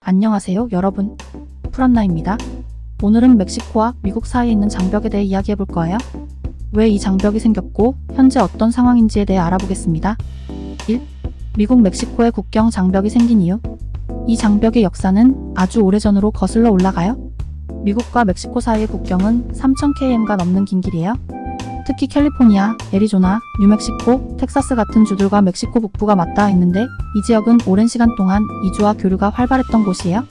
안녕하세요 여러분, 풀안나입니다. 오늘은 멕시코와 미국 사이에 있는 장벽에 대해 이야기해볼 거예요. 왜 이 장벽이 생겼고 현재 어떤 상황인지에 대해 알아보겠습니다. 1. 미국 멕시코의 국경 장벽이 생긴 이유. 이 장벽의 역사는 아주 오래전으로 거슬러 올라가요. 미국과 멕시코 사이의 국경은 3000km가 넘는 긴 길이에요. 특히 캘리포니아, 애리조나, 뉴멕시코, 텍사스 같은 주들과 멕시코 북부가 맞닿아 있는데 이 지역은 오랜 시간 동안 이주와 교류가 활발했던 곳이에요.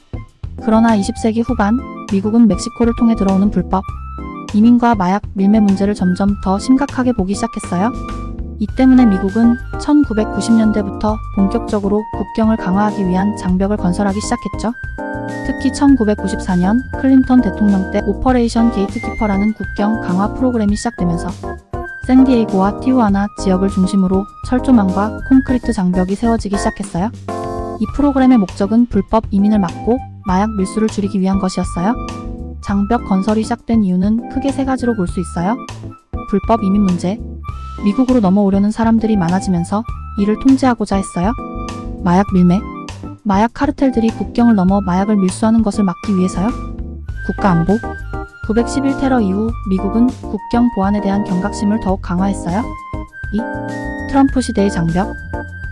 그러나 20세기 후반 미국은 멕시코를 통해 들어오는 불법 이민과 마약 밀매 문제를 점점 더 심각하게 보기 시작했어요. 이 때문에 미국은 1990년대부터 본격적으로 국경을 강화하기 위한 장벽을 건설하기 시작했죠. 특히 1994년 클린턴 대통령 때 오퍼레이션 게이트키퍼라는 국경 강화 프로그램이 시작되면서 샌디에이고와 티후아나 지역을 중심으로 철조망과 콘크리트 장벽이 세워지기 시작했어요. 이 프로그램의 목적은 불법 이민을 막고 마약 밀수를 줄이기 위한 것이었어요. 장벽 건설이 시작된 이유는 크게 세 가지로 볼 수 있어요. 불법 이민 문제. 미국으로 넘어오려는 사람들이 많아지면서 이를 통제하고자 했어요. 마약 밀매. 마약 카르텔들이 국경을 넘어 마약을 밀수하는 것을 막기 위해서요. 국가안보. 911 테러 이후 미국은 국경 보안에 대한 경각심을 더욱 강화했어요. 2. 트럼프 시대의 장벽.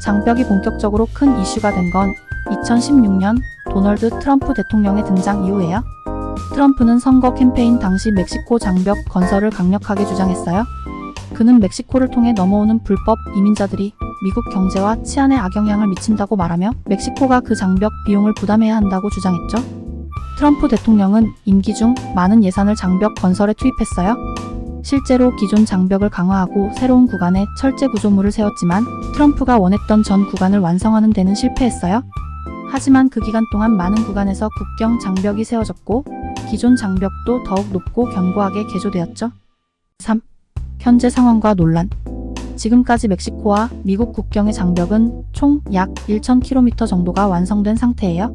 장벽이 본격적으로 큰 이슈가 된 건 2016년 도널드 트럼프 대통령의 등장 이후예요. 트럼프는 선거 캠페인 당시 멕시코 장벽 건설을 강력하게 주장했어요. 그는 멕시코를 통해 넘어오는 불법 이민자들이 미국 경제와 치안에 악영향을 미친다고 말하며 멕시코가 그 장벽 비용을 부담해야 한다고 주장했죠. 트럼프 대통령은 임기 중 많은 예산을 장벽 건설에 투입했어요. 실제로 기존 장벽을 강화하고 새로운 구간에 철제 구조물을 세웠지만 트럼프가 원했던 전 구간을 완성하는 데는 실패했어요. 하지만 그 기간 동안 많은 구간에서 국경 장벽이 세워졌고 기존 장벽도 더욱 높고 견고하게 개조되었죠. 3. 현재 상황과 논란. 지금까지 멕시코와 미국 국경의 장벽은 총 약 1000km 정도가 완성된 상태예요.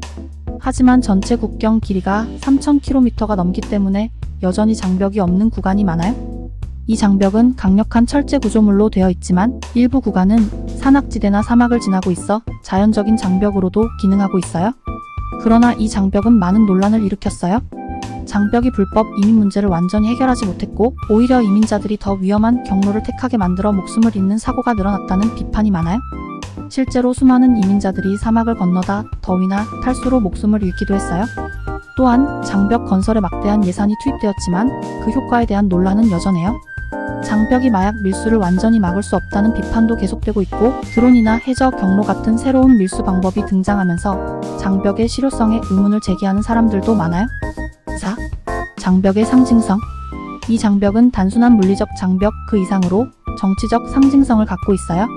하지만 전체 국경 길이가 3000km가 넘기 때문에 여전히 장벽이 없는 구간이 많아요. 이 장벽은 강력한 철제 구조물로 되어 있지만 일부 구간은 산악지대나 사막을 지나고 있어 자연적인 장벽으로도 기능하고 있어요. 그러나 이 장벽은 많은 논란을 일으켰어요. 장벽이 불법 이민 문제를 완전히 해결하지 못했고 오히려 이민자들이 더 위험한 경로를 택하게 만들어 목숨을 잃는 사고가 늘어났다는 비판이 많아요. 실제로 수많은 이민자들이 사막을 건너다 더위나 탈수로 목숨을 잃기도 했어요. 또한 장벽 건설에 막대한 예산이 투입되었지만 그 효과에 대한 논란은 여전해요. 장벽이 마약 밀수를 완전히 막을 수 없다는 비판도 계속되고 있고 드론이나 해저 경로 같은 새로운 밀수 방법이 등장하면서 장벽의 실효성에 의문을 제기하는 사람들도 많아요. 4. 장벽의 상징성. 이 장벽은 단순한 물리적 장벽 그 이상으로 정치적 상징성을 갖고 있어요.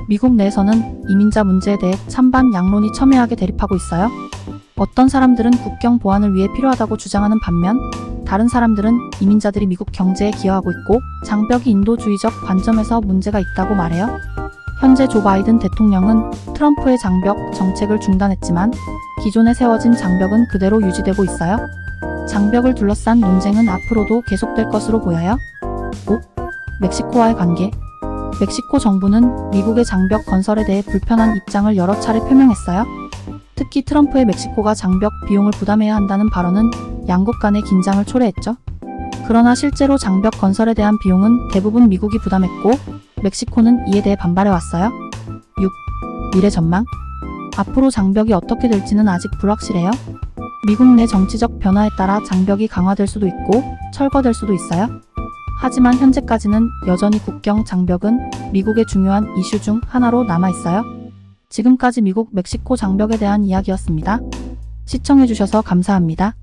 미국 내에서는 이민자 문제에 대해 찬반 양론이 첨예하게 대립하고 있어요. 어떤 사람들은 국경 보안을 위해 필요하다고 주장하는 반면 다른 사람들은 이민자들이 미국 경제에 기여하고 있고 장벽이 인도주의적 관점에서 문제가 있다고 말해요. 현재 조 바이든 대통령은 트럼프의 장벽 정책을 중단했지만 기존에 세워진 장벽은 그대로 유지되고 있어요. 장벽을 둘러싼 논쟁은 앞으로도 계속될 것으로 보여요. 5. 멕시코와의 관계. 멕시코 정부는 미국의 장벽 건설에 대해 불편한 입장을 여러 차례 표명했어요. 특히 트럼프의 멕시코가 장벽 비용을 부담해야 한다는 발언은 양국 간의 긴장을 초래했죠. 그러나 실제로 장벽 건설에 대한 비용은 대부분 미국이 부담했고 멕시코는 이에 대해 반발해왔어요. 6. 미래 전망. 앞으로 장벽이 어떻게 될지는 아직 불확실해요. 미국 내 정치적 변화에 따라 장벽이 강화될 수도 있고 철거될 수도 있어요. 하지만 현재까지는 여전히 국경 장벽은 미국의 중요한 이슈 중 하나로 남아있어요. 지금까지 미국 멕시코 장벽에 대한 이야기였습니다. 시청해주셔서 감사합니다.